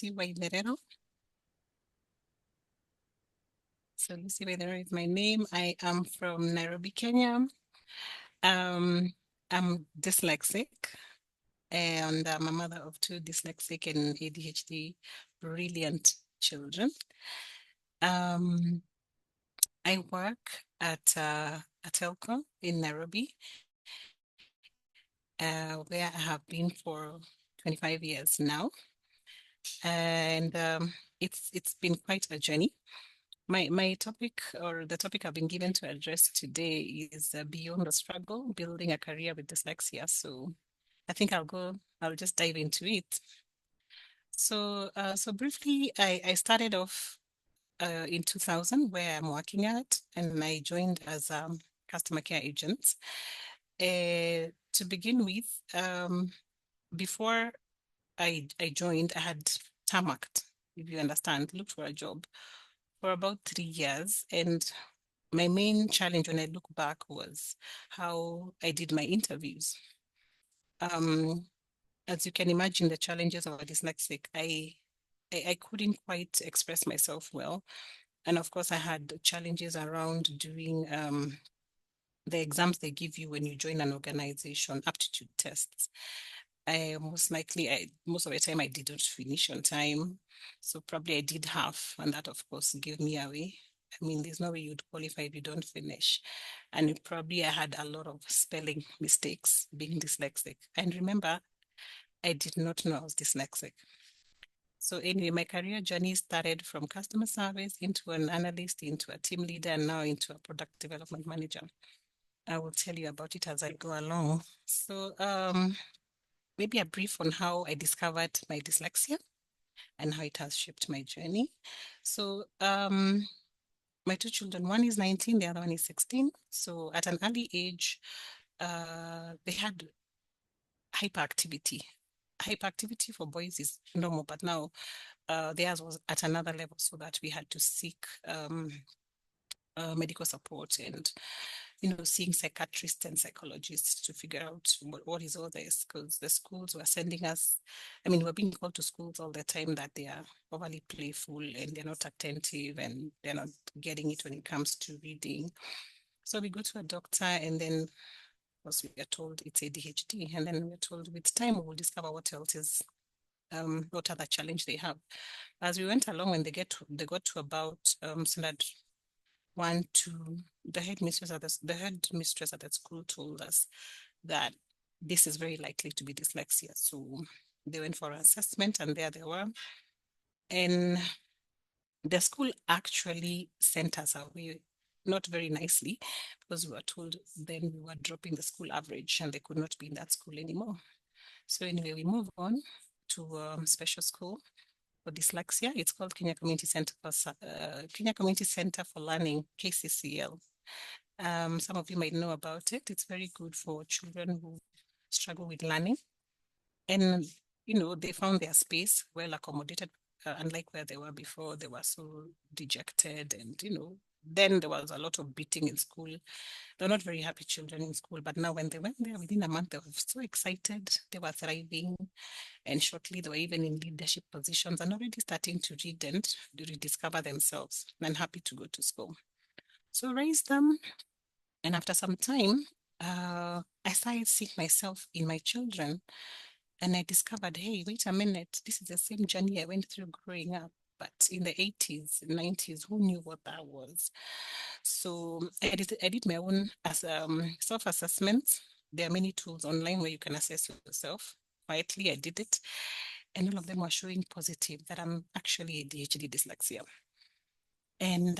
Lucy Wailerero. So Lucy Wailerero is my name. I am from Nairobi, Kenya. Um, I'm dyslexic and I'm a mother of two dyslexic and ADHD brilliant children. Um, I work at a telco in Nairobi, where I have been for 25 years now. And it's been quite a journey. My topic, or the topic I've been given to address today, is beyond the struggle, building a career with dyslexia. So I think I'll just dive into it. So briefly, I started off in 2000 where I'm working at, and I joined as a customer care agent. To begin with, before I joined, I had tarmacked, if you understand, looked for a job for about 3 years. And my main challenge when I look back was how I did my interviews. Um, as you can imagine, the challenges of a dyslexic, I couldn't quite express myself well. And of course, I had challenges around doing the exams they give you when you join an organization, aptitude tests. Most of the time I didn't finish on time. So probably I did half, and that of course gave me away. I mean, there's no way you'd qualify if you don't finish. And probably I had a lot of spelling mistakes being dyslexic. And remember, I did not know I was dyslexic. So anyway, my career journey started from customer service into an analyst, into a team leader, and now into a product development manager. I will tell you about it as I go along. So maybe a brief on how I discovered my dyslexia and how it has shaped my journey. So my two children, one is 19, the other one is 16. So at an early age, they had hyperactivity. Hyperactivity for boys is normal, but now theirs was at another level, so that we had to seek medical support and seeing psychiatrists and psychologists to figure out what is all this, because the schools were sending us, I mean, we're being called to schools all the time that they are overly playful and they're not attentive and they're not getting it when it comes to reading. So we go to a doctor, and then of course we are told it's ADHD, and then we're told with time we will discover what else is what other challenge they have. As we went along, when they got to about standard 1, 2, the headmistress at the school told us that this is very likely to be dyslexia. So they went for an assessment, and there they were. And the school actually sent us away, not very nicely, because we were told then we were dropping the school average and they could not be in that school anymore. So anyway, we move on to special school for dyslexia. It's called Kenya Community Center for Learning, KCCL. Some of you might know about it. It's very good for children who struggle with learning. And, they found their space well accommodated, unlike where they were before. They were so dejected and, then there was a lot of beating in school. They're not very happy children in school, but now when they went there within a month, they were so excited. They were thriving, and shortly they were even in leadership positions and already starting to read and rediscover themselves and happy to go to school. So I raised them, and after some time, I started seeing myself in my children, and I discovered, hey, wait a minute, this is the same journey I went through growing up. But in the 80s, 90s, who knew what that was? So I did my own self-assessment. There are many tools online where you can assess yourself. Quietly, I did it. And all of them were showing positive that I'm actually ADHD dyslexia. And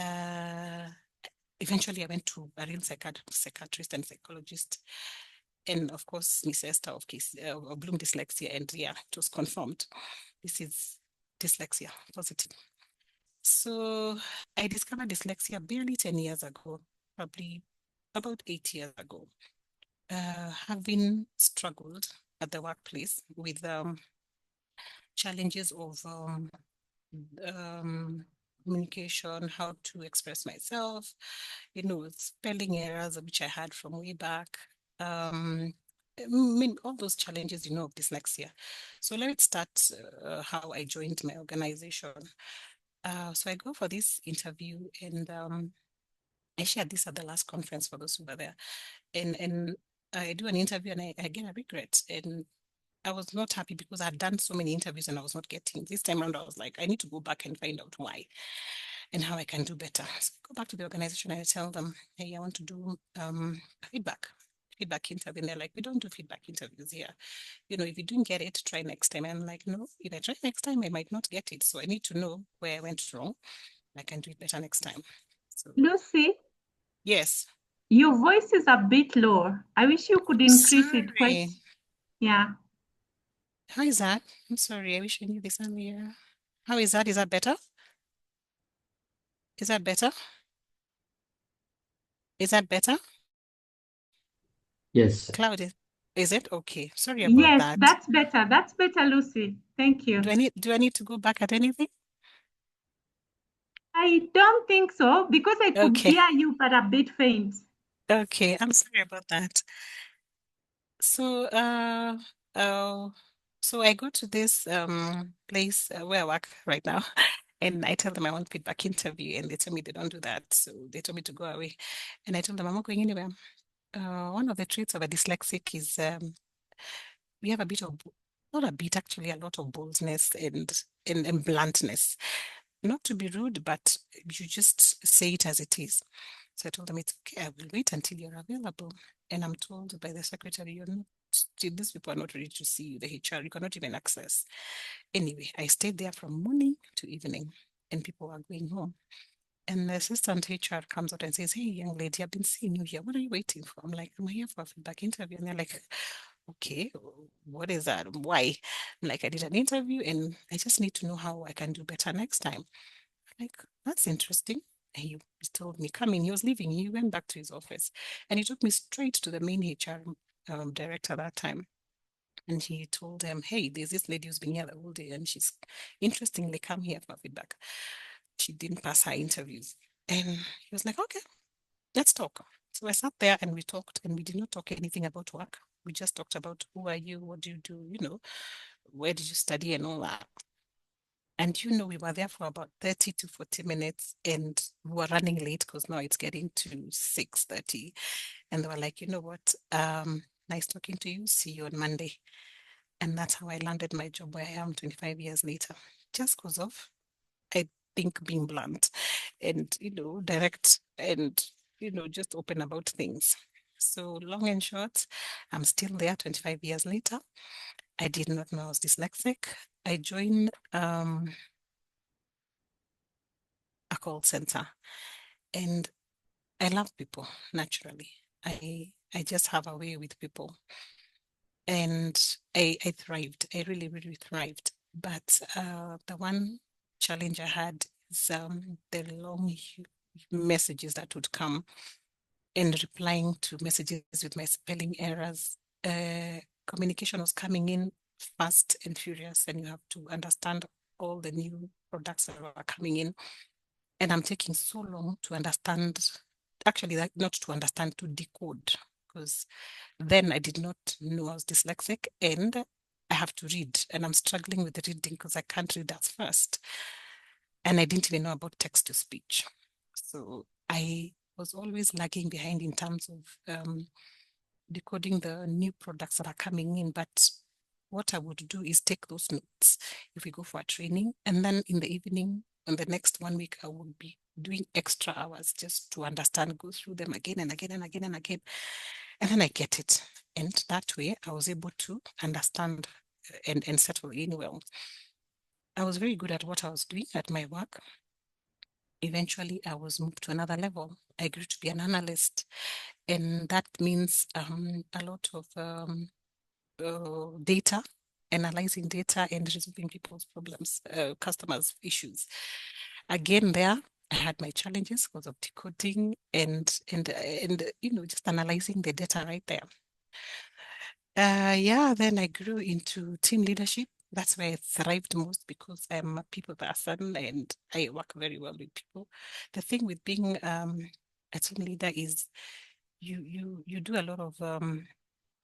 eventually I went to a real psychiatrist and psychologist. And of course, Miss Esther of Bloom Dyslexia. And yeah, it was confirmed. This is dyslexia, positive. So I discovered dyslexia barely 10 years ago, probably about 8 years ago, having struggled at the workplace with challenges of um, communication, how to express myself, spelling errors, which I had from way back. I mean, all those challenges, of dyslexia. So let me start how I joined my organization. So I go for this interview, and I shared this at the last conference for those who were there. And I do an interview, and I get a regret. And I was not happy because I had done so many interviews and I was not getting. This time around, I was like, I need to go back and find out why and how I can do better. So I go back to the organization and I tell them, hey, I want to do feedback interview. And they're like, we don't do feedback interviews here. If you didn't get it, try next time. And I'm like, no, if I try next time, I might not get it. So I need to know where I went wrong. I can do it better next time. So Lucy, yes. your voice is a bit low. I wish you could increase it quite. Sorry. Yeah. How is that? I'm sorry. I wish I knew this earlier. How is that? Is that better? Is that better? Is that better? Yes. Cloud is it? Okay. Sorry about Yes, that. that's better. That's better, Lucy. Thank you. Do I need to go back at anything? I don't think so because I could Okay. hear you, but a bit faint. Okay. I'm sorry about that. So uh so I go to this place where I work right now, and I tell them I want feedback interview, and they tell me they don't do that. So they told me to go away. And I told them I'm not going anywhere. One of the traits of a dyslexic is we have a bit of, not a bit, actually, a lot of boldness and bluntness. Not to be rude, but you just say it as it is. So I told them, it's okay, I will wait until you're available. And I'm told by the secretary, you're not, these people are not ready to see you, the HR, you cannot even access. Anyway, I stayed there from morning to evening, and people were going home. And the assistant HR comes out and says, hey, young lady, I've been seeing you here. What are you waiting for? I'm like, I'm here for a feedback interview. And they're like, okay, what is that? Why? I'm like, I did an interview and I just need to know how I can do better next time. Like, that's interesting. And he told me, come in. He was leaving. He went back to his office and he took me straight to the main HR director that time. And he told him, hey, there's this lady who's been here the whole day and she's interestingly come here for feedback. She didn't pass her interviews. And he was like, okay, let's talk. So I sat there and we talked, and we did not talk anything about work. We just talked about who are you, what do you do, where did you study and all that. And we were there for about 30 to 40 minutes and we were running late because now it's getting to 6:30. And they were like, you know what? Nice talking to you. See you on Monday. And that's how I landed my job where I am 25 years later. Just because of, I think, being blunt and, direct and, just open about things. So long and short, I'm still there 25 years later. I did not know I was dyslexic. I joined a call center, and I love people naturally. I just have a way with people, and I thrived. I really, really thrived. But the one challenge I had is the long messages that would come and replying to messages with my spelling errors. Communication was coming in fast and furious, and you have to understand all the new products that are coming in. And I'm taking so long to understand, actually, not to understand, to decode, because then I did not know I was dyslexic and I have to read, and I'm struggling with the reading because I can't read as fast. And I didn't even know about text to speech. So I was always lagging behind in terms of decoding the new products that are coming in. But what I would do is take those notes if we go for a training, and then in the evening, and the next 1 week, I would be doing extra hours just to understand, go through them again and again and again and again. And then I get it. And that way I was able to understand and settle in well. I was very good at what I was doing at my work. Eventually, I was moved to another level. I grew to be an analyst, and that means a lot of data, analyzing data and resolving people's problems, customers' issues. Again, there I had my challenges because of decoding and just analyzing the data right there. Yeah, then I grew into team leadership. That's where I thrived most because I'm a people person and I work very well with people. The thing with being a team leader is you do a lot of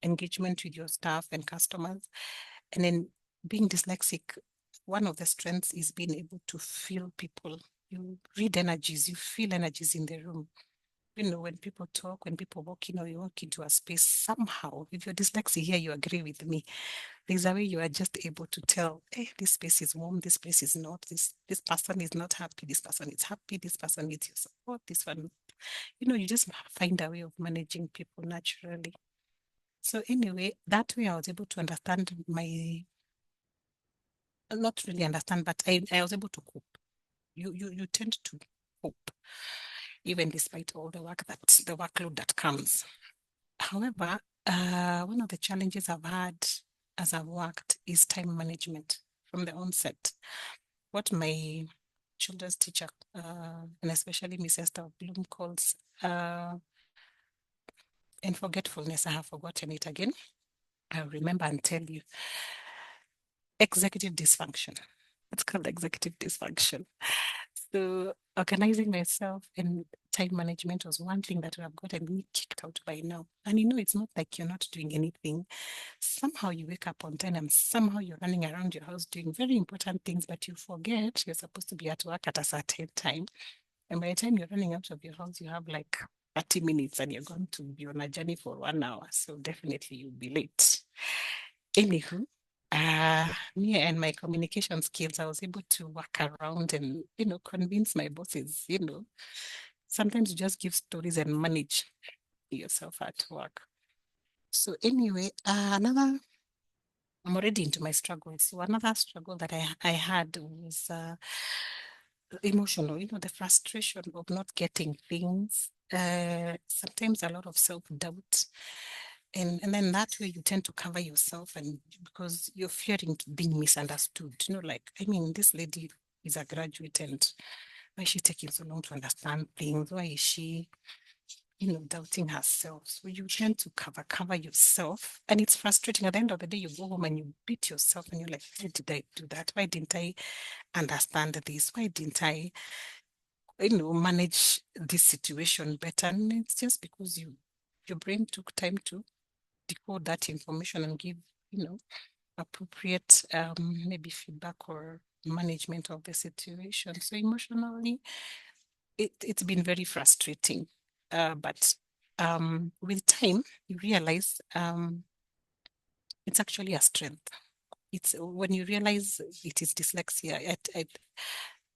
engagement with your staff and customers. And then being dyslexic, one of the strengths is being able to feel people. You read energies, you feel energies in the room. You know, when people talk, when people walk in or you walk into a space, somehow, if you're dyslexic here, you agree with me. There's a way you are just able to tell, hey, this space is warm, this place is not, this person is not happy, this person is happy, this person needs your support, this one, you know, you just find a way of managing people naturally. So anyway, that way I was able to understand not really understand, but I was able to cope. You tend to cope, even despite all the workload that comes. However, one of the challenges I've had as I've worked is time management from the onset. What my children's teacher, and especially Miss Esther Bloom, calls and forgetfulness. I have forgotten it again. I'll remember and tell you. Executive dysfunction. It's called executive dysfunction. So organizing myself and time management was one thing that would have gotten me kicked out by now. And you know, it's not like you're not doing anything. Somehow you wake up on time and somehow you're running around your house doing very important things, but you forget you're supposed to be at work at a certain time. And by the time you're running out of your house, you have like 30 minutes and you're going to be on a journey for 1 hour. So definitely you'll be late. Anywho, me and my communication skills, I was able to work around and, you know, convince my bosses, you know, sometimes you just give stories and manage yourself at work. So anyway, I'm already into my struggles. So another struggle that I had was emotional, you know, the frustration of not getting things, sometimes a lot of self-doubt. And then that way you tend to cover yourself and because you're fearing being misunderstood. You know, like, I mean, this lady is a graduate and why is she taking so long to understand things? Why is she, you know, doubting herself? So you tend to cover yourself. And it's frustrating. At the end of the day, you go home and you beat yourself and you're like, why did I do that? Why didn't I understand this? Why didn't I, you know, manage this situation better? And it's just because your brain took time to decode that information and give, you know, appropriate maybe feedback or management of the situation. So emotionally, it's been very frustrating. But with time, you realize it's actually a strength. It's when you realize it is dyslexia,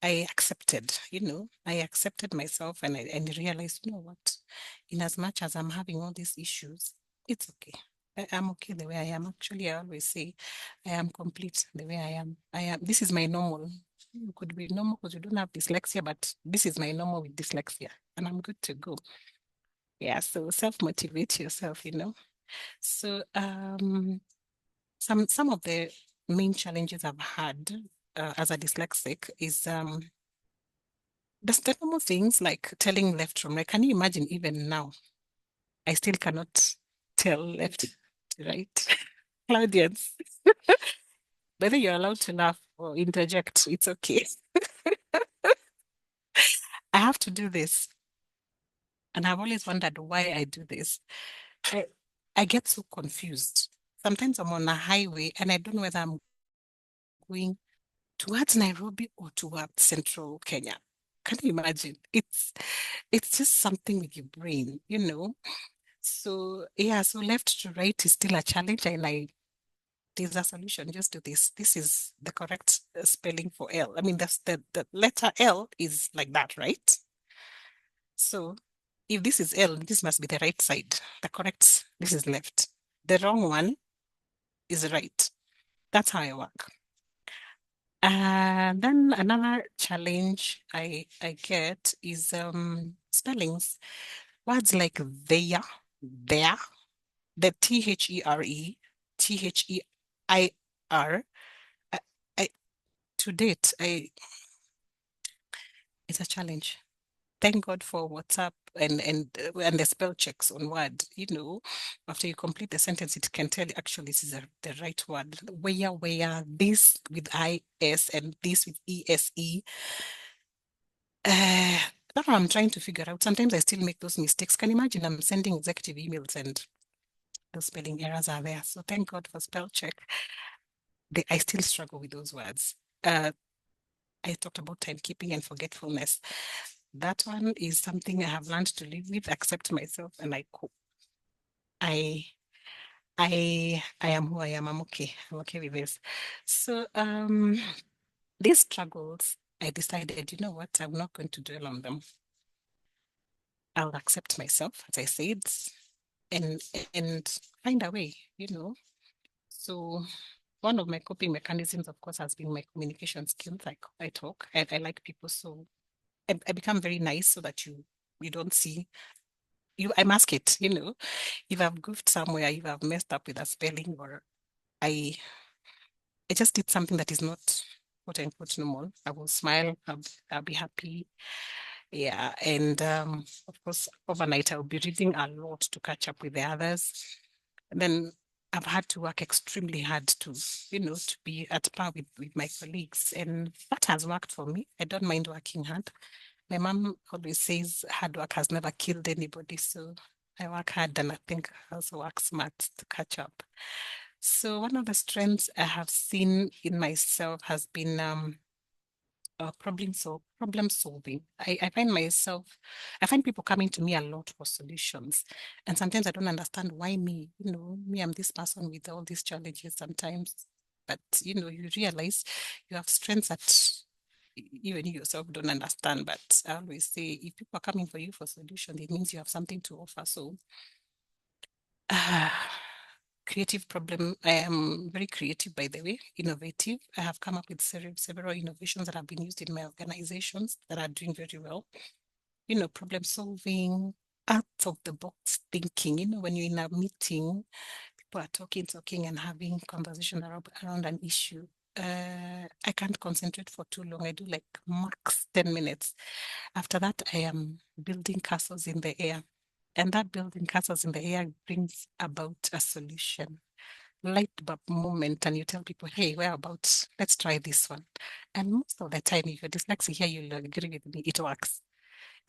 I accepted, you know, I accepted myself and realized, you know what, in as much as I'm having all these issues, it's okay. I'm okay the way I am. Actually, I always say I am complete the way I am. This is my normal. You could be normal because you don't have dyslexia, but this is my normal with dyslexia and I'm good to go. Yeah, so self-motivate yourself, you know. So some of the main challenges I've had as a dyslexic is the normal things like telling left from right. Can you imagine even now? I still cannot tell left to right. Claudians, whether you're allowed to laugh or interject, it's okay. I have to do this. And I've always wondered why I do this. I, I get so confused. Sometimes I'm on a highway and I don't know whether I'm going towards Nairobi or towards central Kenya. Can you imagine? It's just something with your brain, you know. So yeah, so left to right is still a challenge, and there's a solution. Just do this. This is the correct spelling for L. I mean, that's the letter L is like that, right? So if this is L, this must be the right side. The correct, this is left. The wrong one is right. That's how I work. And then another challenge I get is spellings. Words like there, the Their. I, I to date, it's a challenge. Thank God for WhatsApp and the spell checks on Word. You know, after you complete the sentence, it can tell you actually this is the right word. Where this with IS and this with ESE. That's what I'm trying to figure out. Sometimes I still make those mistakes. Can you imagine I'm sending executive emails and the spelling errors are there. So thank God for spell check. I still struggle with those words. I talked about timekeeping and forgetfulness. That one is something I have learned to live with, accept myself, and I cope. I I am who I am. I'm okay. I'm okay with this. So these struggles, I decided, you know what, I'm not going to dwell on them. I'll accept myself, as I said, and and find a way, you know. So one of my coping mechanisms, of course, has been my communication skills. I talk, I like people, so I become very nice so that you don't see you. I mask it, you know. If I've goofed somewhere, if I've messed up with a spelling, or I I just did something that is not quote unquote normal, I will smile. I'll be happy. Yeah, and of course, overnight I'll be reading a lot to catch up with the others. And then I've had to work extremely hard to, you know, to be at par with my colleagues, and that has worked for me. I don't mind working hard. My mom always says hard work has never killed anybody, so I work hard, and I think I also work smart to catch up. So one of the strengths I have seen in myself has been problem solving. I find people coming to me a lot for solutions, and sometimes I don't understand why me. You know, me, I'm this person with all these challenges sometimes, but you know, you realize you have strengths that even you yourself don't understand. But I always say, if people are coming for you for solutions, it means you have something to offer. So uh, creative problem. I am very creative, by the way, innovative. I have come up with several innovations that have been used in my organizations that are doing very well. You know, problem solving, out of the box thinking. You know, when you're in a meeting, people are talking, and having conversation around an issue. I can't concentrate for too long. I do like max 10 minutes. After that, I am building castles in the air. And that building castles in the air brings about a solution, light bulb moment, and you tell people, hey, where about? Let's try this one. And most of the time, if you're dyslexic here, you'll agree with me, it works.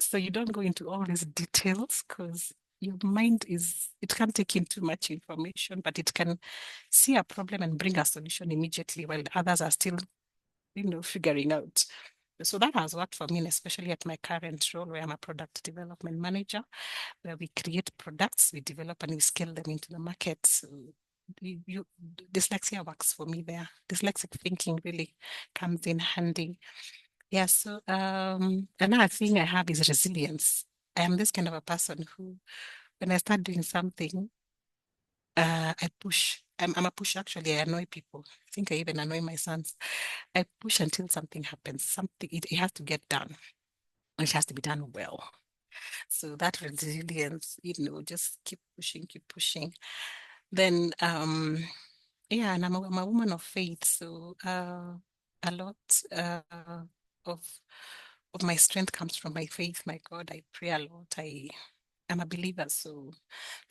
So you don't go into all these details because your mind it can't take in too much information, but it can see a problem and bring a solution immediately while others are still, you know, figuring out. So that has worked for me, and especially at my current role where I'm a product development manager, where we create products, we develop and we scale them into the market. So you, dyslexia works for me there. Dyslexic thinking really comes in handy. Yeah, so another thing I have is resilience. I am this kind of a person who, when I start doing something, I push. I'm a push actually. I annoy people. I think I even annoy my sons. I push until something happens. It has to get done. It has to be done well. So that resilience, you know, just keep pushing, keep pushing. Then yeah, and I'm a woman of faith, so a lot of of my strength comes from my faith. My God, I pray a lot. I'm a believer, so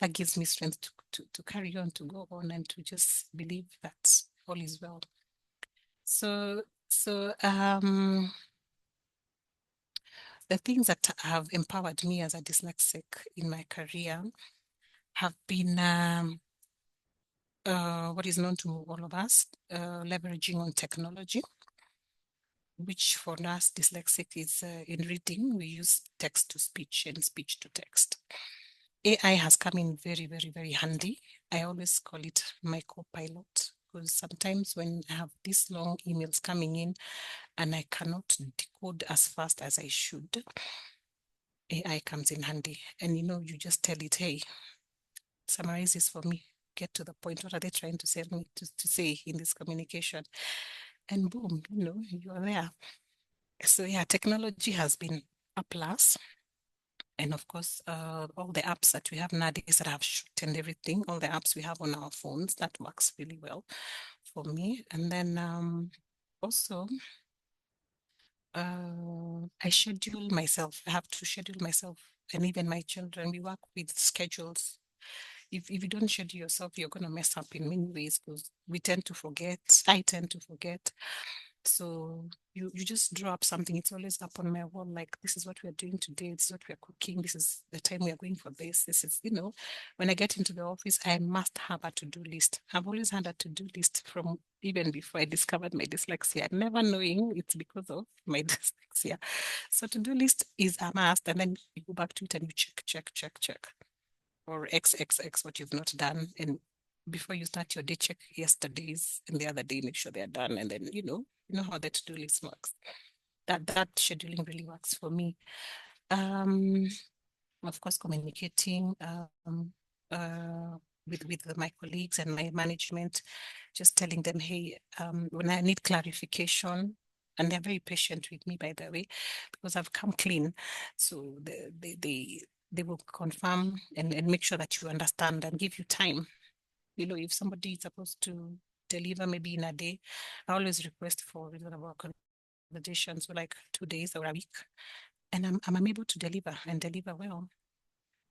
that gives me strength to carry on, to go on, and to just believe that all is well. So the things that have empowered me as a dyslexic in my career have been what is known to all of us, leveraging on technology, which for us dyslexic is in reading, we use text to speech and speech to text. AI has come in very, very, very handy. I always call it my co-pilot because sometimes when I have these long emails coming in and I cannot decode as fast as I should, AI comes in handy. And you know, you just tell it, hey, summarize this for me. Get to the point. What are they trying to say me to say in this communication? And boom, you know, you are there. So yeah, technology has been a plus. And of course, all the apps that we have nowadays that have shortened everything, all the apps we have on our phones, that works really well for me. And then also, I schedule myself. I have to schedule myself and even my children. We work with schedules. If you don't schedule yourself, you're going to mess up in many ways because we tend to forget. I tend to forget. So you just draw up something. It's always up on my wall, like this is what we're doing today, this is what we're cooking, this is the time we are going for this is, when I get into the office, I must have a to-do list. I've always had a to-do list from even before I discovered my dyslexia, never knowing it's because of my dyslexia. So to-do list is a must, and then you go back to it and you check, or XXX what you've not done. And before you start your day, check yesterday's and the other day, make sure they're done. And then, you know how the to-do list works. That scheduling really works for me. Um, of course, communicating with my colleagues and my management, just telling them, hey, when I need clarification, and they're very patient with me, by the way, because I've come clean. So they will confirm and make sure that you understand and give you time. If somebody is supposed to deliver maybe in a day, I always request for reasonable accommodations for like 2 days or a week. And I'm able to deliver and deliver well.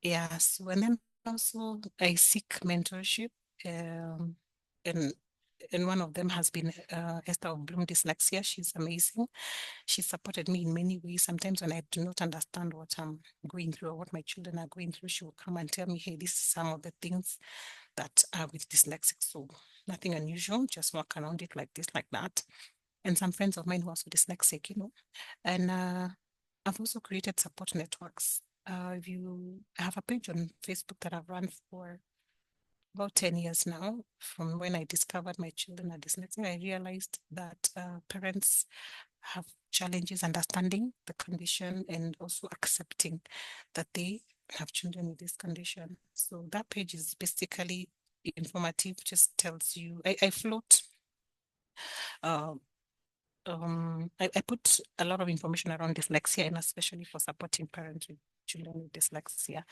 Yes, and then also I seek mentorship, um, and and one of them has been Esther of Bloom Dyslexia. She's amazing. She supported me in many ways. Sometimes when I do not understand what I'm going through or what my children are going through, she will come and tell me, "Hey, this is some of the things that are with dyslexic. So nothing unusual. Just walk around it like this, like that." And some friends of mine who are also dyslexic. And I've also created support networks. I have a page on Facebook that I've run for about 10 years now. From when I discovered my children are dyslexic, I realized that parents have challenges understanding the condition and also accepting that they have children with this condition. So that page is basically informative, just tells you, I float uh, I put a lot of information around dyslexia, and especially for supporting parents with children with dyslexia.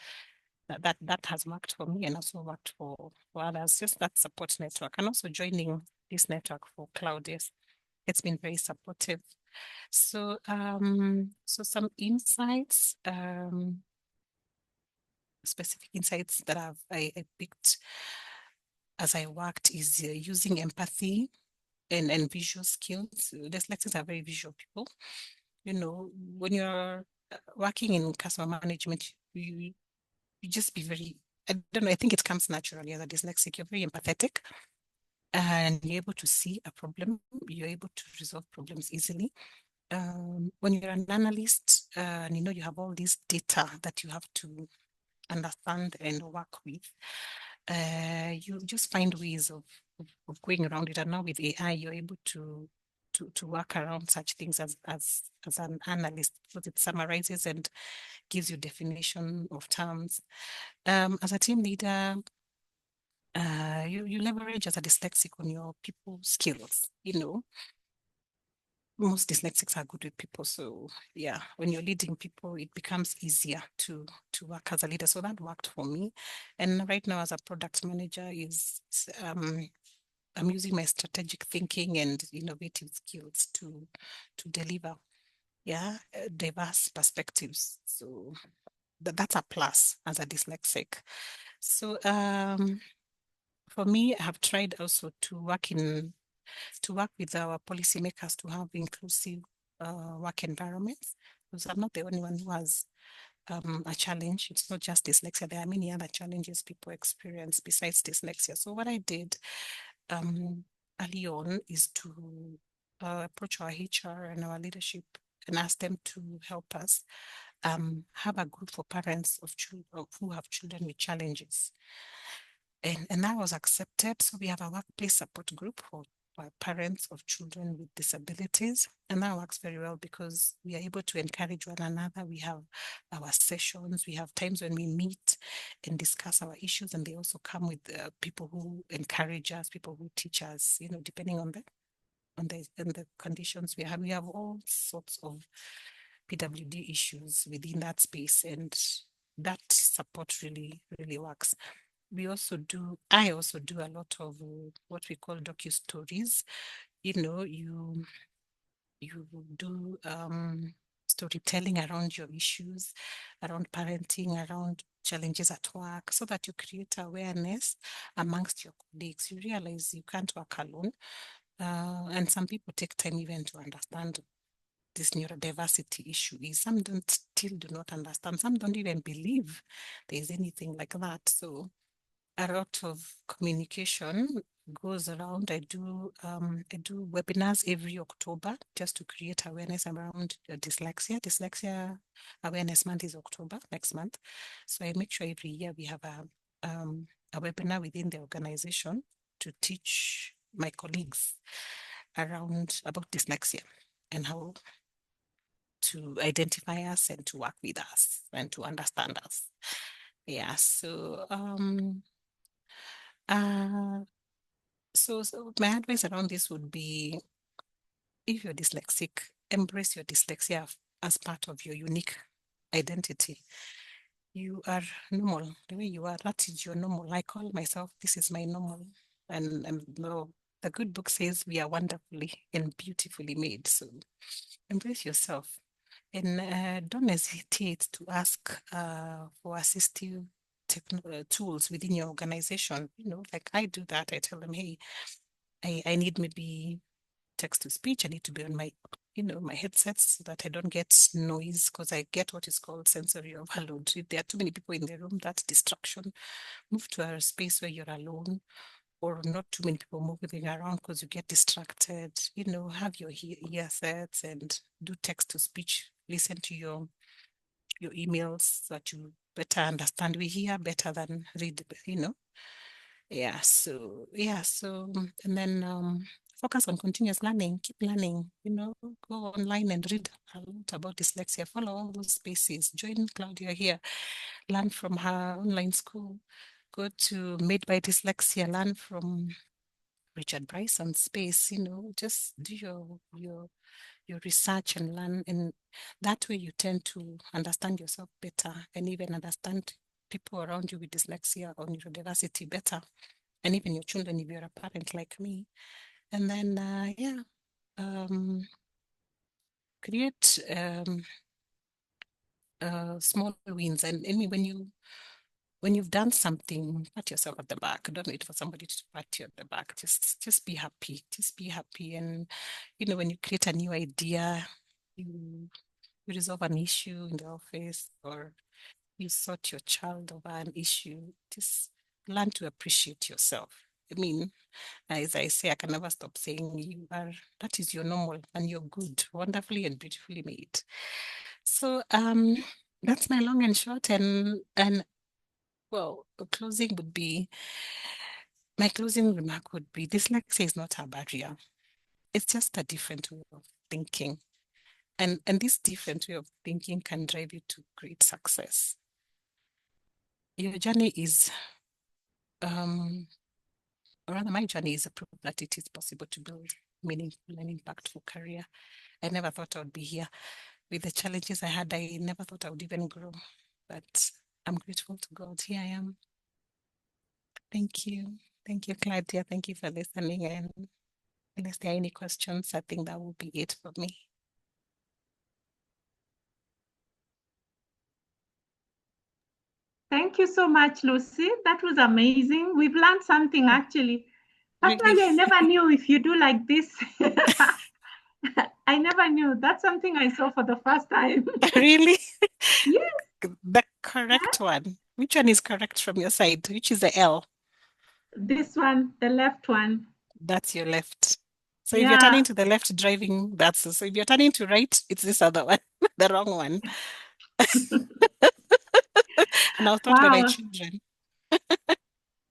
That has worked for me and also worked for others. Just that support network, and also joining this network for Claudius. It's been very supportive. So some insights, specific insights that I picked as I worked is using empathy and visual skills. Dyslexics are very visual people. When you're working in customer management, you just be very, I don't know, I think it comes naturally as a dyslexic. You're very empathetic and you're able to see a problem. You're able to resolve problems easily. When you're an analyst, and you have all this data that you have to understand and work with, you just find ways of going around it. And now with AI, you're able to work around such things as an analyst, because it summarizes and gives you definition of terms. As a team leader, you leverage as a dyslexic on your people skills. Most dyslexics are good with people, so yeah, when you're leading people, it becomes easier to work as a leader. So that worked for me. And right now, as a product manager, I'm using my strategic thinking and innovative skills to deliver, yeah, diverse perspectives. So that's a plus as a dyslexic. So for me, I have tried also to work with our policymakers to have inclusive work environments, because I'm not the only one who has a challenge. It's not just dyslexia. There are many other challenges people experience besides dyslexia. So what I did um, early on is to approach our HR and our leadership and ask them to help us have a group for parents of children who have children with challenges. And that was accepted. So we have a workplace support group for parents of children with disabilities. And that works very well because we are able to encourage one another. We have our sessions, we have times when we meet and discuss our issues. And they also come with people who encourage us, people who teach us, depending on the conditions we have. We have all sorts of PWD issues within that space. And that support really, really works. I also do a lot of what we call docu-stories. You do storytelling around your issues, around parenting, around challenges at work, so that you create awareness amongst your colleagues. You realize you can't work alone. And some people take time even to understand this neurodiversity issue is. Some don't still do not understand. Some don't even believe there is anything like that. So a lot of communication goes around. I do webinars every October just to create awareness around dyslexia. Dyslexia Awareness Month is October next month. So I make sure every year we have a webinar within the organization to teach my colleagues around about dyslexia and how to identify us and to work with us and to understand us. Yeah, uh, so my advice around this would be, if you're dyslexic, embrace your dyslexia as part of your unique identity. You are normal. The way you are, that is your normal. I call myself, this is my normal. And no, the good book says we are wonderfully and beautifully made. So embrace yourself. And don't hesitate to ask for assistive tools within your organization. Like I do that. I tell them, hey, I need maybe text to speech. I need to be on my headsets so that I don't get noise, because I get what is called sensory overload. If there are too many people in the room, that's distraction. Move to a space where you're alone, or not too many people moving around because you get distracted. Have your earsets and do text to speech. Listen to your emails so that you better understand. We hear better than read. And then focus on continuous learning. Keep learning. Go online and read a lot about dyslexia. Follow all those spaces. Join Claudia here. Learn from her online school. Go to Made by Dyslexia. Learn from Richard Bryson's space. Just do your research and learn, and that way you tend to understand yourself better and even understand people around you with dyslexia or neurodiversity better, and even your children if you're a parent like me. And then create small wins, and when you've done something, pat yourself at the back. Don't wait for somebody to pat you at the back. Just be happy. Just be happy. And when you create a new idea, you resolve an issue in the office, or you sort your child over an issue, just learn to appreciate yourself. I mean, as I say, I can never stop saying that is your normal, and you're good, wonderfully and beautifully made. So that's my long and short, and well, my closing remark would be, dyslexia is not a barrier. It's just a different way of thinking. And this different way of thinking can drive you to great success. Your journey is, or rather, my journey is a proof that it is possible to build meaningful and impactful career. I never thought I would be here. With the challenges I had, I never thought I would even grow. But I'm grateful to God. Here I am. Thank you. Thank you, Claudia. Thank you for listening. And unless there are any questions, I think that will be it for me. Thank you so much, Lucy. That was amazing. We've learned something actually. Personally, Really? I never knew if you do like this. I never knew. That's something I saw for the first time. Really? Yes, The correct one. Which one is correct from your side? Which is the L? this one, the left one. That's your left. So if you're Yeah. turning to the left driving, so if you're turning to right, it's this other one, the wrong one. And I was taught by my Wow. children.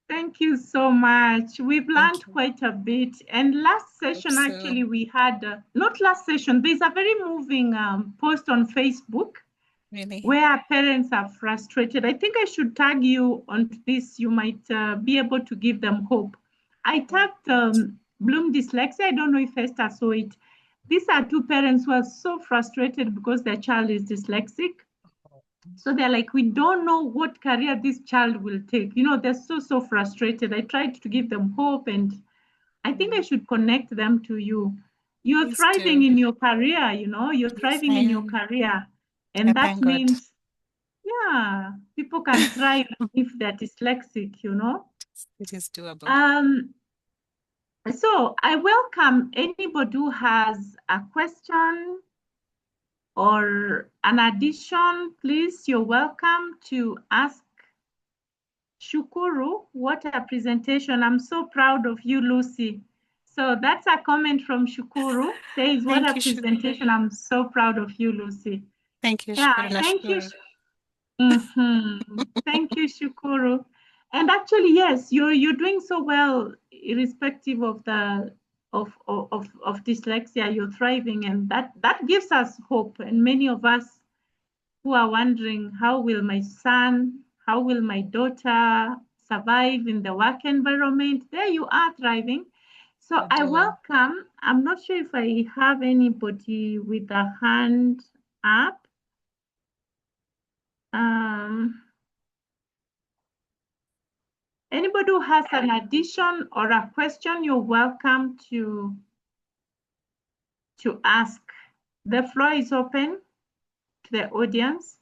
Thank you so much. We've Thank learned you. quite a bit. And last Hope session, so. actually, we had, not last session, there's a very moving post on Facebook Really? where parents are frustrated. I think I should tag you on this. You might be able to give them hope. I Oh, tagged Bloom Dyslexia. I don't know if Esther saw it. These are two parents who are so frustrated because their child is dyslexic. So they're like, we don't know what career this child will take. They're so frustrated. I tried to give them hope, and I think I mm, should connect them to you. You're please thriving do. in your career, you're Yes, I thriving in your am. career. I And that thank God. means, yeah, people can thrive if they're dyslexic. It is doable. Um, So I welcome anybody who has a question or an addition. Please, you're welcome to ask Shukuru. What a presentation. I'm so proud of you, Lucy. So that's a comment from Shukuru. Says, what Thank a you, Shukuru. presentation. I'm so proud of you, Lucy. Thank you, Yeah, Shukuru. thank you. Nashukuru. Thank you, Shukuru. And actually, yes, you're doing so well, irrespective of the of dyslexia. You're thriving, and that gives us hope. And many of us who are wondering, how will my son, how will my daughter survive in the work environment? There you are thriving. So You're I doing. welcome. I'm not sure if I have anybody with a hand up. Um, Anybody who has an addition or a question, you're welcome to ask. The floor is open to the audience.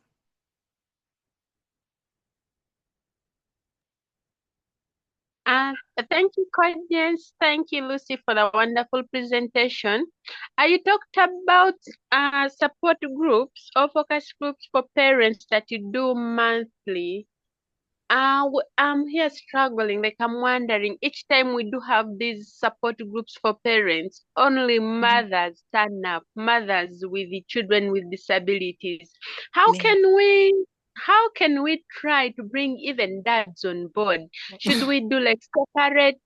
Thank you, Cordians. Thank you, Lucy, for the wonderful presentation. You talked about support groups or focus groups for parents that you do monthly. I'm here struggling, like I'm wondering, each time we do have these support groups for parents, only mothers turn up, mothers with the children with disabilities. How Yeah. can we how can we try to bring even dads on board? Should we do like separate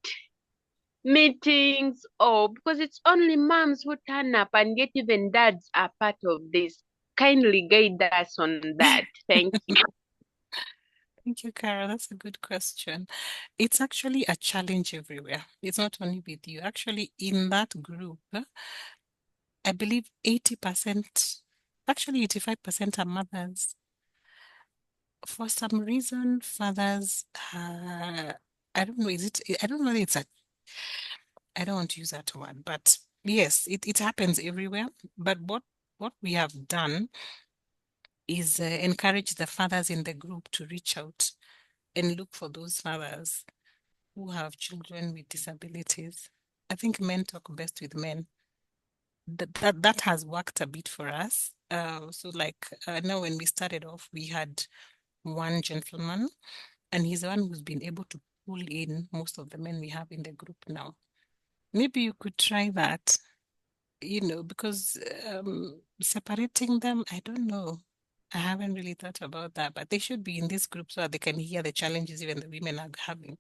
meetings, or because it's only moms who turn up and yet even dads are part of this? Kindly guide us on that. Thank you. Thank you, Cara. That's a good question. It's actually a challenge everywhere. It's not only with you. Actually, in that group, I believe 80%, actually 85% are mothers. For some reason, fathers, I don't know, I don't know whether I don't want to use that word, but yes, it happens everywhere. But what we have done is encourage the fathers in the group to reach out and look for those fathers who have children with disabilities. I think men talk best with men. That has worked a bit for us. So like now when we started off, we had one gentleman, and he's the one who's been able to pull in most of the men we have in the group now. Maybe you could try that, because separating them, I don't know. I haven't really thought about that, but they should be in this group so that they can hear the challenges even the women are having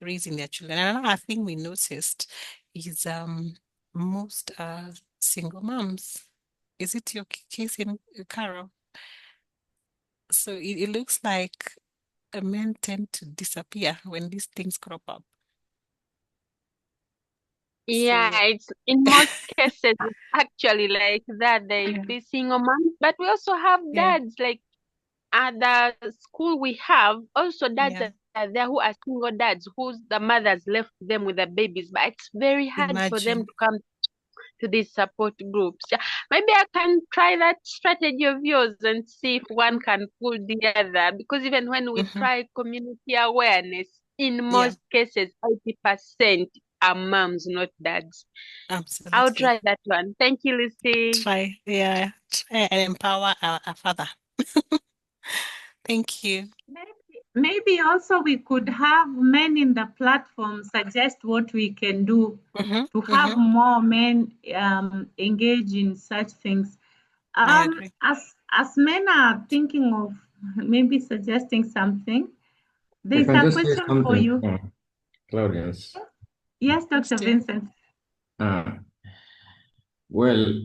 raising their children. And another thing we noticed is most single moms. Is it your case in Carol? So it looks like men tend to disappear when these things crop up. Yeah, So it's in most cases it's actually like that. yeah, They single moms, but we also have yeah, dads. Like at the school we have also dads yeah. that are there who are single dads whose the mothers left them with the babies, but it's very hard for them Imagine. to come to these support groups. Yeah, maybe I can try that strategy of yours and see if one can pull the other. Because even when we Hmm. try community awareness, in Yeah, most cases, 80% are moms, not dads. I'll absolutely. try that one. Thank you, Lucy. Try and empower our father. Thank you. Maybe also we could have men in the platform suggest what we can do Hmm. to have Hmm. more men engage in such things. I agree. As men are thinking of maybe suggesting something, I there's can a just say question for something, you. Claudius. Yes, Please Dr. do. Vincent. Uh, well,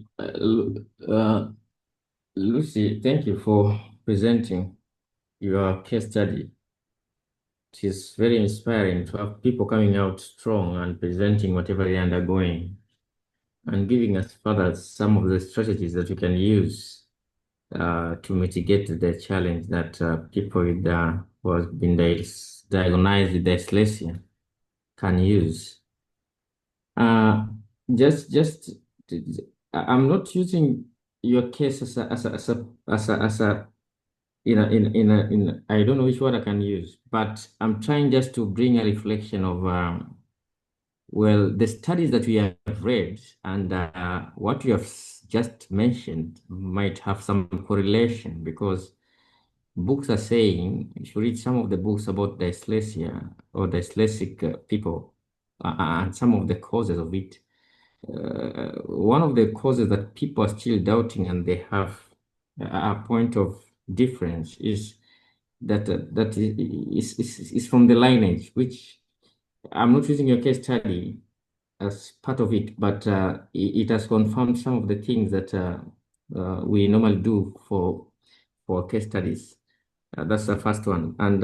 Lucy, thank you for presenting your case study. It is very inspiring to have people coming out strong and presenting whatever they're undergoing and giving us further some of the strategies that we can use to mitigate the challenge that people with who have been diagnosed with dyslexia can use. Uh, just I'm not using your case as a in I don't know which word I can use, but I'm trying just to bring a reflection of Well, the studies that we have read and what you have just mentioned might have some correlation, because books are saying, if you read some of the books about dyslexia or dyslexic people and some of the causes of it, one of the causes that people are still doubting and they have a point of difference is that is from the lineage, which I'm not using your case study as part of it, but it has confirmed some of the things that we normally do for case studies. That's the first one. And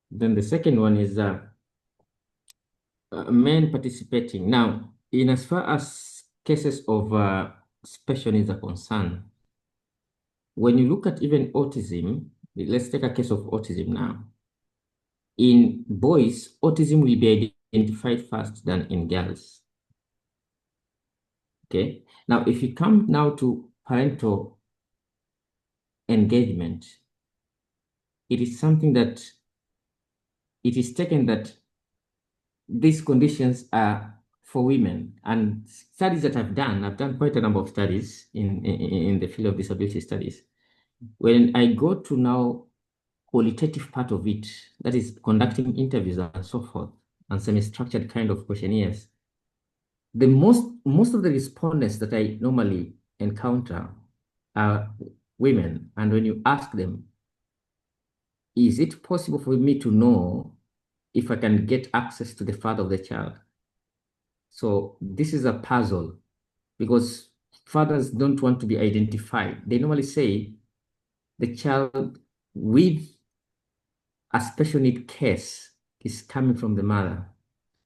then the second one is men participating. Now, in as far as cases of special needs are concerned, when you look at even autism, let's take a case of autism now. In boys, autism will be identified first than in girls. Okay. Now, if you come now to parental engagement, it is something that it is taken that these conditions are for women. And studies that I've done quite a number of studies in the field of disability studies. When I go to now qualitative part of it, that is conducting interviews and so forth, and semi-structured kind of questionnaires, the most of the respondents that I normally encounter are women. And when you ask them, is it possible for me to know if I can get access to the father of the child? So this is a puzzle, because fathers don't want to be identified. They normally say the child with a special need case is coming from the mother.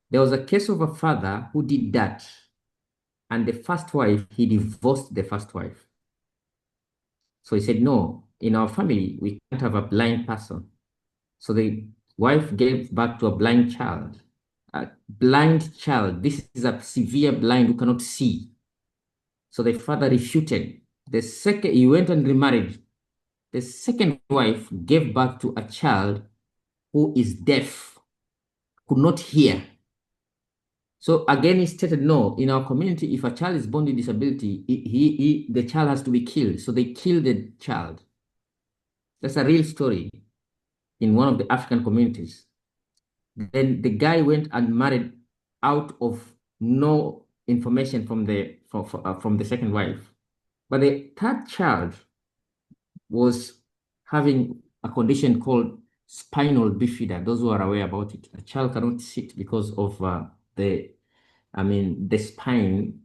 There was a case of a father who did that, and the first wife, he divorced the first wife. So he said, no, in our family, we can't have a blind person. So the wife gave birth to a blind child. A blind child, this is a severe blind who cannot see. So the father refuted. The second, he went and remarried. The second wife gave birth to a child who is deaf, could not hear. So again, he stated, no, in our community, if a child is born with disability, the child has to be killed. So they killed the child. That's a real story in one of the African communities. Then the guy went and married out of no information from the second wife. But the third child was having a condition called spinal bifida. Those who are aware about it, a child cannot sit because of the spine,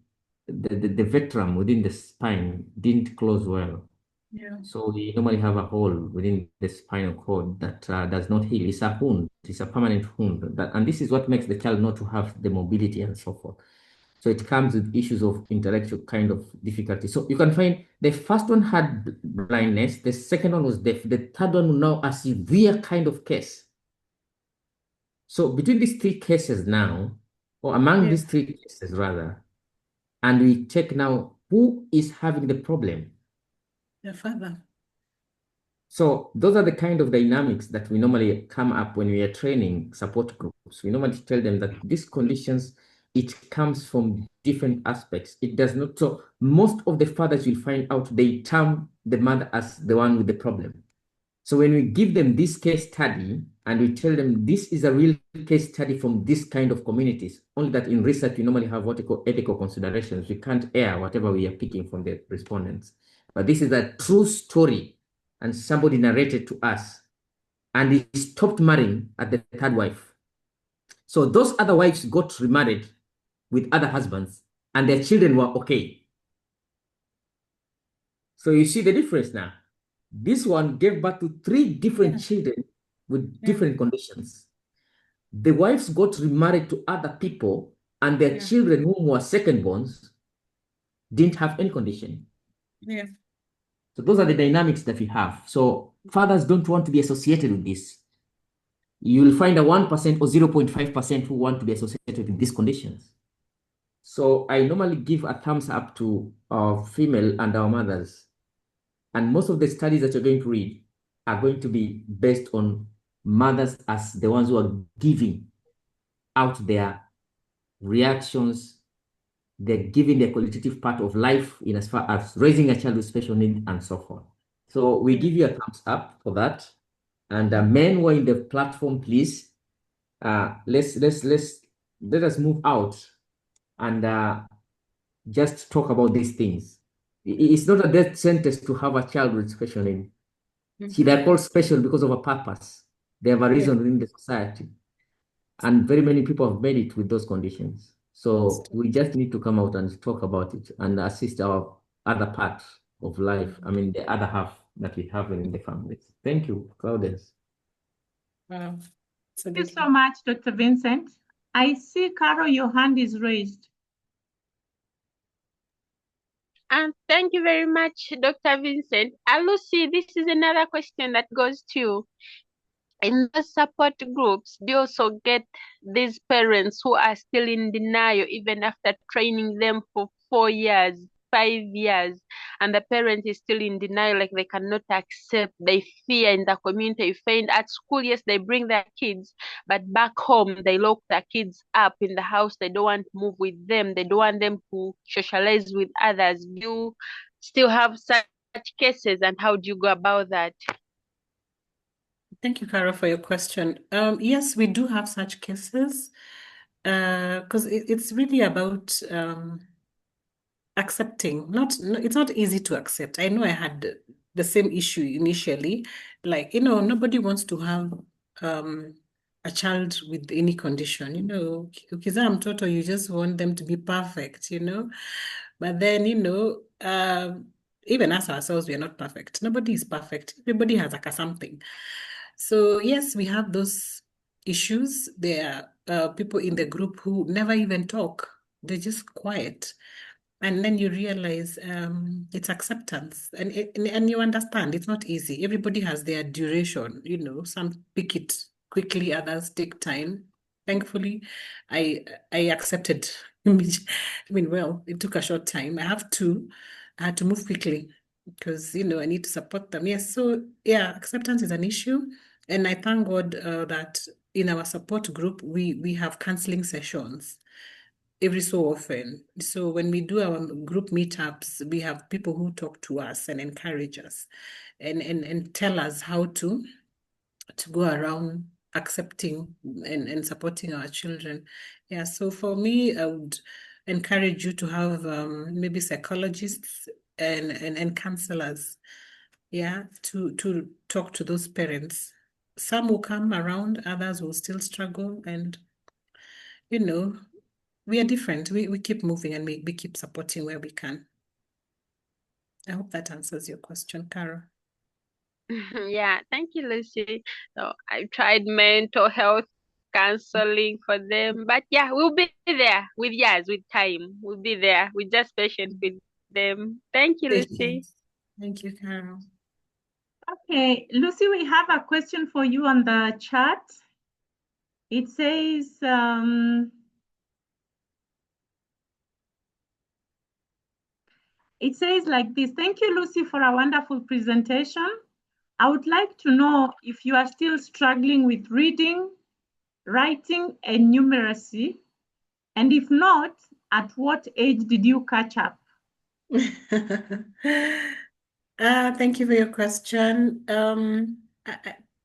the vertebrum within the spine didn't close well. Yeah. So we normally have a hole within the spinal cord that does not heal. It's a wound. It's a permanent wound. And this is what makes the child not to have the mobility and so forth. So it comes with issues of intellectual kind of difficulty. So you can find the first one had blindness, the second one was deaf, the third one now a severe kind of case. So between these three cases now, or among these three cases rather, and we check now who is having the problem. The father. So those are the kind of dynamics that we normally come up when we are training support groups. We normally tell them that these conditions, it comes from different aspects. It does not. So most of the fathers you'll find out, they term the mother as the one with the problem. So when we give them this case study and we tell them this is a real case study from this kind of communities, only that in research we normally have what we call ethical considerations. We can't air whatever we are picking from the respondents. But this is a true story, and somebody narrated to us, and he stopped marrying at the third wife. So those other wives got remarried with other husbands, and their children were okay. So you see the difference now. This one gave birth to 3 different children with different conditions. The wives got remarried to other people, and their children, whom were second-borns, didn't have any condition. Yeah. So those are the dynamics that we have. So fathers don't want to be associated with this. You'll find a 1% or 0.5% who want to be associated with these conditions. So I normally give a thumbs up to our female and our mothers. And most of the studies that you're going to read are going to be based on mothers as the ones who are giving out their reactions, they're giving the qualitative part of life in as far as raising a child with special needs and so forth. So we give you a thumbs up for that. And men who are in the platform, please, let us move out and just talk about these things. It's not a death sentence to have a child with special needs. See, they're called special because of a purpose. They have a reason within the society. And very many people have made it with those conditions. So we just need to come out and talk about it and assist our other part of life. I mean, the other half that we have in the families. Thank you, Claudius. Wow. Thank you so much, Dr. Vincent. I see, Carol, your hand is raised. And thank you very much, Dr. Vincent. Lucy, this is another question that goes to you. In the support groups, do you also get these parents who are still in denial even after training them for 4 years, 5 years, and the parent is still in denial, like they cannot accept, they fear in the community. You find at school, yes, they bring their kids, but back home, they lock their kids up in the house. They don't want to move with them. They don't want them to socialize with others. Do you still have such cases, and how do you go about that? Thank you, Cara, for your question. Yes, we do have such cases because it's really about accepting. It's not easy to accept. I know I had the same issue initially. Like, nobody wants to have a child with any condition. Ukizaa mtoto, you just want them to be perfect, But then, even as ourselves, we are not perfect. Nobody is perfect. Everybody has like a something. So yes, we have those issues. There are people in the group who never even talk. They're just quiet. And then you realize it's acceptance. And you understand it's not easy. Everybody has their duration, some pick it quickly, others take time. Thankfully, I accepted. Well, it took a short time. I had to move quickly because, I need to support them. Yes, so yeah, acceptance is an issue. And I thank God that in our support group, we have counseling sessions every so often. So when we do our group meetups, we have people who talk to us and encourage us and tell us how to go around accepting and supporting our children. Yeah, so for me, I would encourage you to have maybe psychologists and counselors, yeah, to talk to those parents. Some will come around, others will still struggle, and we are different. We keep moving and we keep supporting where we can. I hope that answers your question, Carol. Yeah, thank you, Lucy. So I tried mental health counseling for them, but yeah, we'll be there with years, with time. We'll be there. We're just patient with them. Thank you, Lucy. Thank you, Carol. Okay, Lucy, we have a question for you on the chat. It says, like this: thank you, Lucy, for a wonderful presentation. I would like to know if you are still struggling with reading, writing, and numeracy, and if not, at what age did you catch up? Thank you for your question.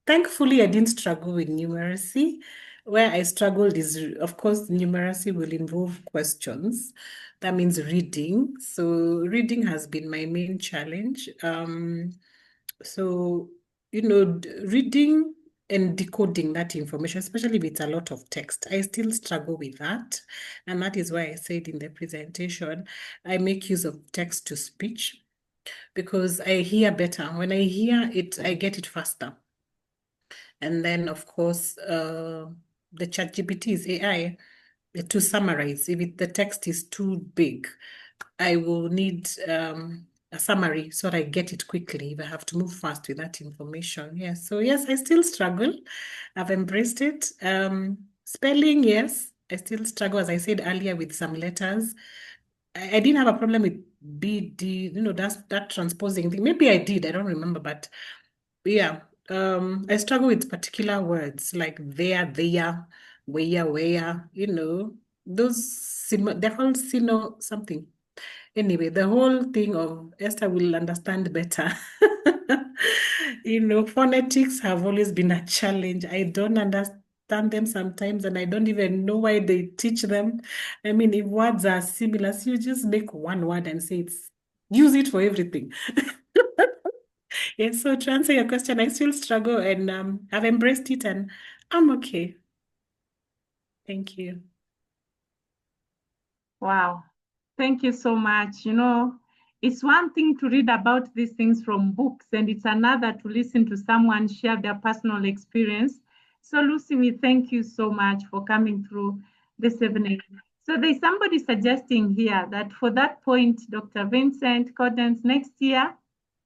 Thankfully, I didn't struggle with numeracy. Where I struggled is, of course, numeracy will involve questions. That means reading. So reading has been my main challenge. So, reading and decoding that information, especially if it's a lot of text, I still struggle with that. And that is why I said in the presentation, I make use of text to speech because I hear better. When I hear it, I get it faster. And then, of course, the ChatGPT is AI to summarize. If the text is too big, I will need a summary so that I get it quickly if I have to move fast with that information. Yes. So yes, I still struggle. I've embraced it. Spelling, yes. I still struggle, as I said earlier, with some letters. I didn't have a problem with BD, that transposing thing. Maybe I did, I don't remember, but yeah. I struggle with particular words like there, where, they're called Sino something. Anyway, the whole thing of Esther will understand better. Phonetics have always been a challenge. I don't understand them sometimes, and I don't even know why they teach them. I mean, if words are similar, so you just make one word and use it for everything. Yeah, so to answer your question, I still struggle, and I've embraced it, and I'm okay. Thank you. Wow. Thank you so much. It's one thing to read about these things from books, and it's another to listen to someone share their personal experience. So, Lucy, we thank you so much for coming through this evening. So, there's somebody suggesting here that for that point, Dr. Vincent Cordens, next year,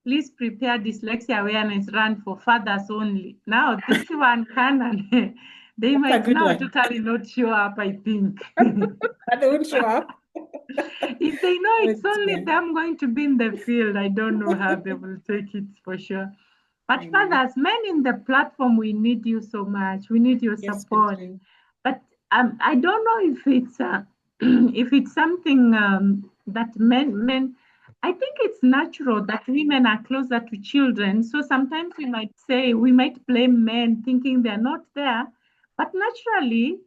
please prepare dyslexia awareness run for fathers only. Now, this one can, they That's a might good now one. totally not show up, I think. I don't show up. If they know it's Oh, only dear. them going to be in the field, I don't know how they will take it for sure. But I know. fathers, men in the platform, we need you so much. We need your Yes, we support. do. But I don't know if it's if it's something that men. I think it's natural that women are closer to children. So sometimes we might blame men thinking they're not there. But naturally,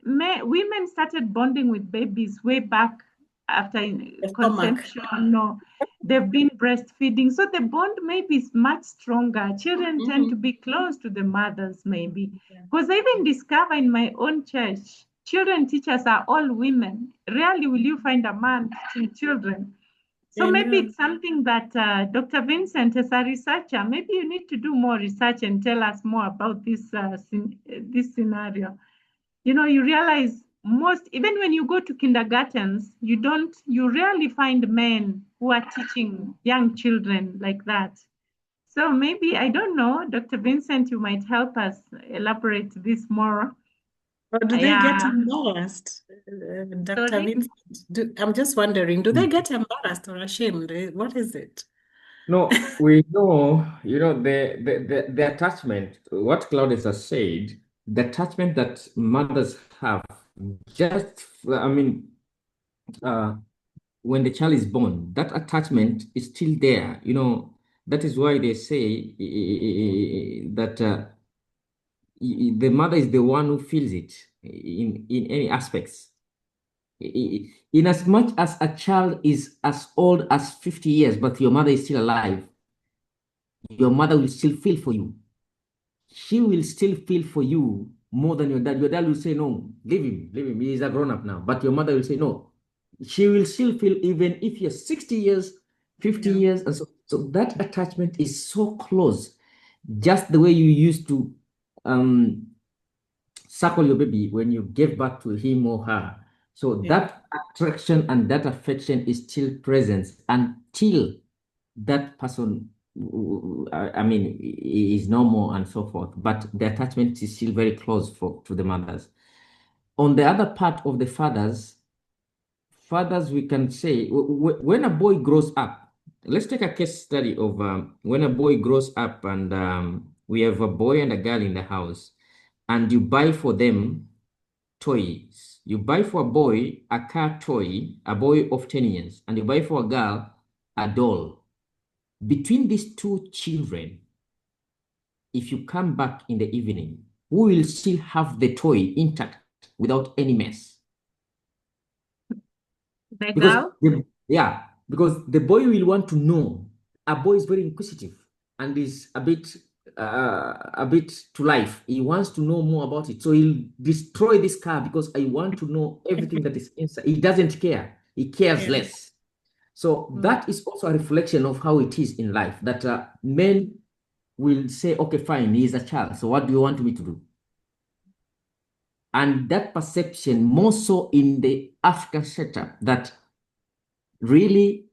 women started bonding with babies way back after The stomach. conception. No, they've been breastfeeding, so the bond maybe is much stronger. Children tend to be close to the mothers, maybe. Yeah. Because I even discover in my own church, children teachers are all women. Rarely will you find a man teaching children. So I maybe know. it's something that Dr. Vincent, as a researcher, maybe you need to do more research and tell us more about this scenario. You realize even when you go to kindergartens, you rarely find men who are teaching young children like that. So maybe, I don't know, Dr. Vincent, you might help us elaborate this more. Or do they get Yeah. embarrassed? Dr. Sorry? Vincent, I'm just wondering, do they get embarrassed or ashamed? What is it? No, we know, the attachment, what Claudius has said, the attachment that mothers have, just, I mean, when the child is born, that attachment is still there. That is why they say that the mother is the one who feels it in any aspects. In as much as a child is as old as 50 years, but your mother is still alive, your mother will still feel for you. She will still feel for you more than your dad. Your dad will say, no, leave him. He is a grown-up now. But your mother will say, no. She will still feel even if you're 60 years, 50 Yeah. years. And so that attachment is so close. Just the way you used to suckle your baby when you gave birth to him or her. So Yeah. that attraction and that affection is still present until that person, I mean, is no more and so forth. But the attachment is still very close to the mothers. On the other part of the fathers, we can say when a boy grows up, let's take a case study of when a boy grows up and we have a boy and a girl in the house, and you buy for them toys. You buy for a boy a car toy, a boy of 10 years, and you buy for a girl a doll. Between these two children, if you come back in the evening, we will still have the toy intact without any mess. The Because girl? because the boy will want to know. A boy is very inquisitive and is a bit to life. He wants to know more about it. So he'll destroy this car because I want to know everything that is inside. He doesn't care. He cares Yeah. less. So that is also a reflection of how it is in life, that men will say, okay, fine, he's a child. So what do you want me to do? And that perception, more so in the African setup, that really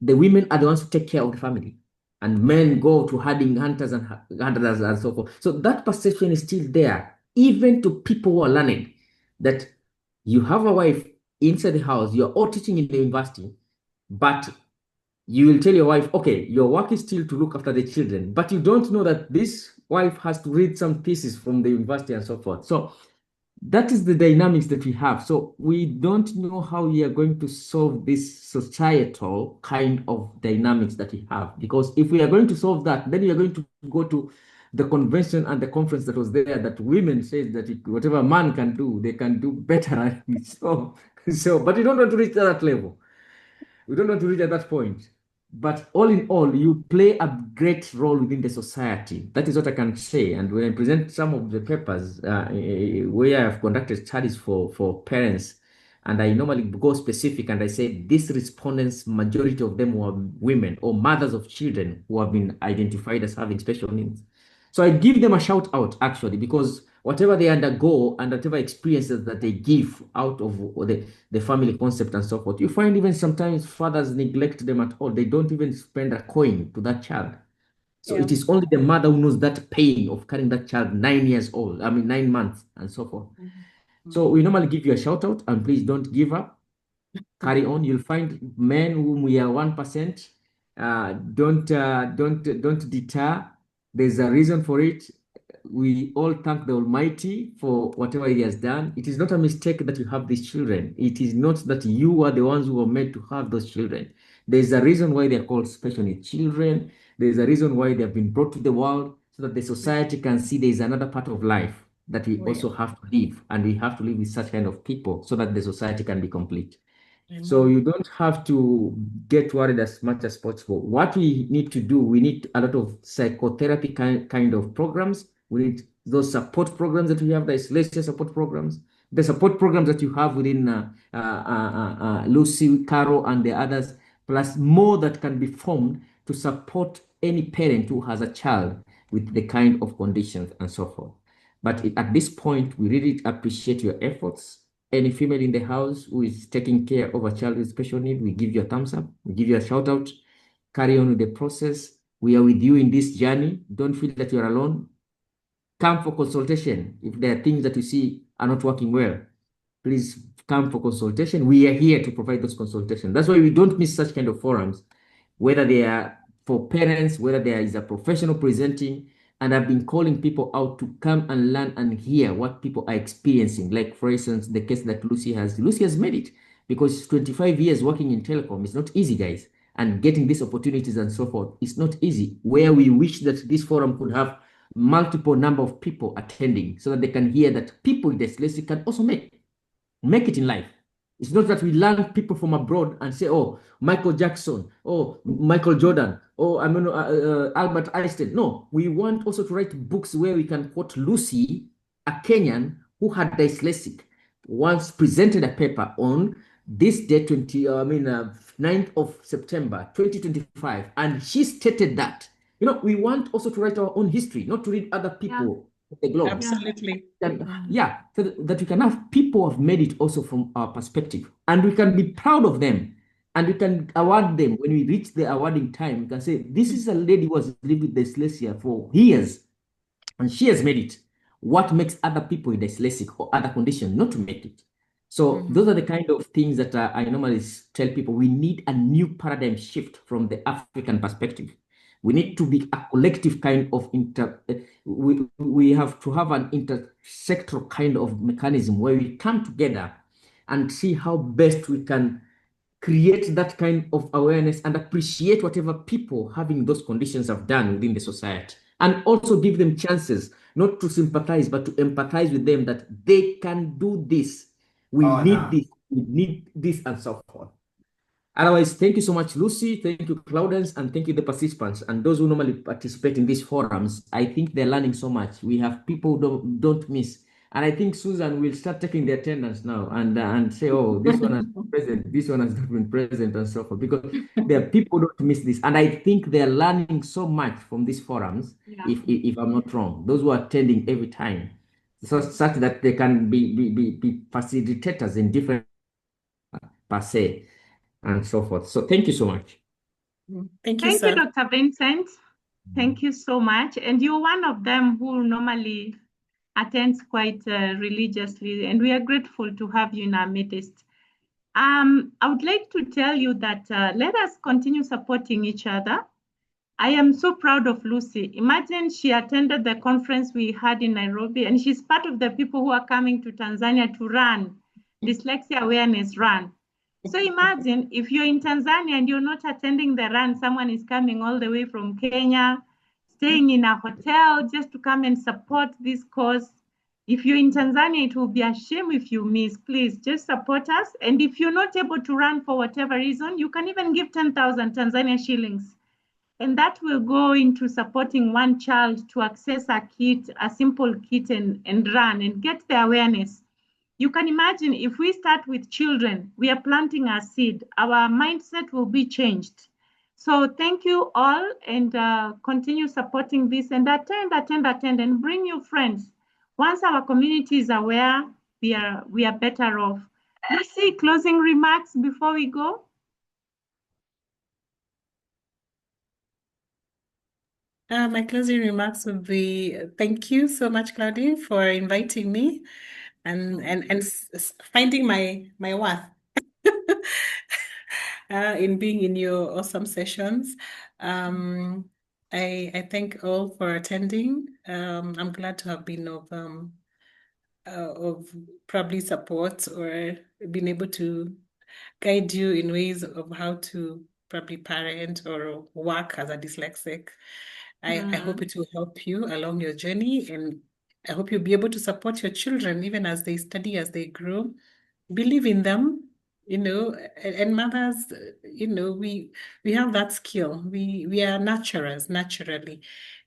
the women are the ones who take care of the family, and men go to hunters and so forth. So that perception is still there, even to people who are learning, that you have a wife inside the house, you're all teaching in the university, but you will tell your wife, okay, your work is still to look after the children, but you don't know that this wife has to read some pieces from the university and so forth. So that is the dynamics that we have. So we don't know how we are going to solve this societal kind of dynamics that we have. Because if we are going to solve that, then we are going to go to the convention and the conference that was there that women says that whatever man can do, they can do better. But we don't want to reach that level. We don't want to reach at that point. But all in all, you play a great role within the society. That is what I can say. And when I present some of the papers where I've conducted studies for parents, and I normally go specific and I say these respondents, majority of them were women or mothers of children who have been identified as having special needs. So I give them a shout out actually, because whatever they undergo and whatever experiences that they give out of the family concept and so forth, you find even sometimes fathers neglect them at all. They don't even spend a coin to that child. So it is only the mother who knows that pain of carrying that child 9 years old, 9 months and so forth. So we normally give you a shout out and please don't give up. Carry on. You'll find men whom we are 1%. Don't deter. There's a reason for it. We all thank the Almighty for whatever He has done. It is not a mistake that you have these children. It is not that you are the ones who are meant to have those children. There's a reason why they're called special needs children. There's a reason why they have been brought to the world so that the society can see there is another part of life that we also have to live, and we have to live with such kind of people so that the society can be complete. So you don't have to get worried as much as possible. What we need to do, we need a lot of psychotherapy kind of programs. We need those support programs that we have, the dyslexia support programs, the support programs that you have within Lucy, Caro, and the others, plus more that can be formed to support any parent who has a child with the kind of conditions and so forth. But at this point, we really appreciate your efforts. Any female in the house who is taking care of a child with special need, we give you a thumbs up, we give you a shout out. Carry on with the process. We are with you in this journey. Don't feel that you're alone. Come for consultation. If there are things that you see are not working well, please come for consultation. We are here to provide those consultations. That's why we don't miss such kind of forums, whether they are for parents, whether there is a professional presenting. And I've been calling people out to come and learn and hear what people are experiencing. Like, for instance, the case that Lucy has. Lucy has made it because 25 years working in telecom is not easy, guys. And getting these opportunities and so forth is not easy. Where we wish that this forum could have multiple number of people attending so that they can hear that people with dyslexia can also make it in life. It's not that we learn people from abroad and say, oh, Michael Jackson, oh, Michael Jordan, oh, Albert Einstein. No, we want also to write books where we can quote Lucy, a Kenyan who had dyslexic, once presented a paper on this day, 9th of September, 2025. And she stated that, we want also to write our own history, not to read other people of the globe. Absolutely. So that we can have people who have made it also from our perspective, and we can be proud of them, and we can award them when we reach the awarding time. We can say, this is a lady who has lived with dyslexia for years, and she has made it. What makes other people with dyslexic or other conditions not to make it? So those are the kind of things that I normally tell people. We need a new paradigm shift from the African perspective. We need to be a collective kind of we have to have an intersectoral kind of mechanism where we come together and see how best we can create that kind of awareness and appreciate whatever people having those conditions have done within the society, and also give them chances, not to sympathize, but to empathize with them that they can do this. We need this, and so forth. Otherwise, thank you so much, Lucy. Thank you, Claudence, and thank you, the participants and those who normally participate in these forums. I think they're learning so much. We have people who don't miss. And I think Susan will start taking the attendance now and say, oh, this one has been present, this one has not been present, and so forth, because there are people who don't miss this. And I think they're learning so much from these forums, if I'm not wrong, those who are attending every time, so such that they can be facilitators in different per se, and so forth. So thank you so much. Thank you, sir. Dr. Vincent. Thank you so much. And you're one of them who normally attends quite religiously, and we are grateful to have you in our midst. I would like to tell you that let us continue supporting each other. I am so proud of Lucy. Imagine she attended the conference we had in Nairobi, and she's part of the people who are coming to Tanzania to run Dyslexia Awareness Run. So imagine if you're in Tanzania and you're not attending the run, someone is coming all the way from Kenya, staying in a hotel just to come and support this cause. If you're in Tanzania, it will be a shame if you miss. Please just support us. And if you're not able to run for whatever reason, you can even give 10,000 Tanzania shillings. And that will go into supporting one child to access a kit, a simple kit, and run and get the awareness. You can imagine if we start with children, we are planting a seed, our mindset will be changed. So thank you all, and continue supporting this, and attend, and bring your friends. Once our community is aware, we are better off. Lucy, closing remarks before we go? My closing remarks would be thank you so much, Claudine, for inviting me and finding my worth in being in your awesome sessions. I thank all for attending. I'm glad to have been of probably support or been able to guide you in ways of how to probably parent or work as a dyslexic. I hope it will help you along your journey, and I hope you'll be able to support your children even as they study, as they grow. Believe in them, and mothers, we have that skill. We are nurturers naturally.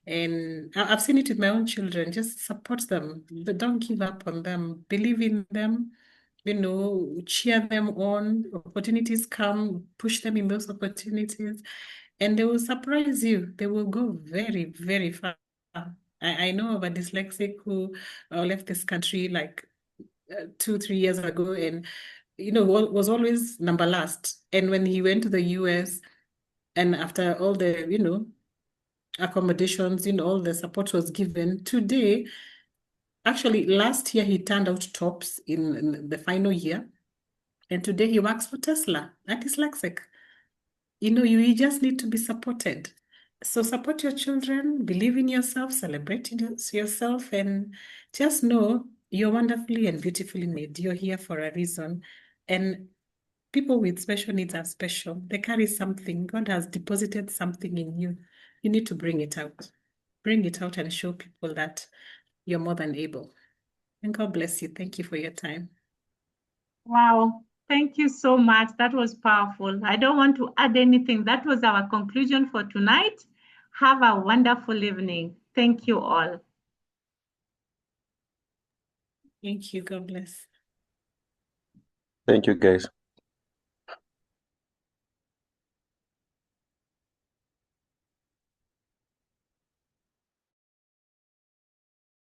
And I've seen it with my own children. Just support them. But don't give up on them. Believe in them, cheer them on. Opportunities come, push them in those opportunities, and they will surprise you. They will go very, very far. I know of a dyslexic who left this country like 2-3 years ago, and was always number last. And when he went to the US, and after all the accommodations, all the support was given, today, actually last year he turned out tops in the final year, and today he works for Tesla, a dyslexic. You just need to be supported. So support your children, believe in yourself, celebrate yourself, and just know you're wonderfully and beautifully made. You're here for a reason. And people with special needs are special. They carry something. God has deposited something in you. You need to bring it out. Bring it out and show people that you're more than able. And God bless you. Thank you for your time. Wow. Thank you so much. That was powerful. I don't want to add anything. That was our conclusion for tonight. Have a wonderful evening. Thank you all. Thank you. God bless. Thank you, guys.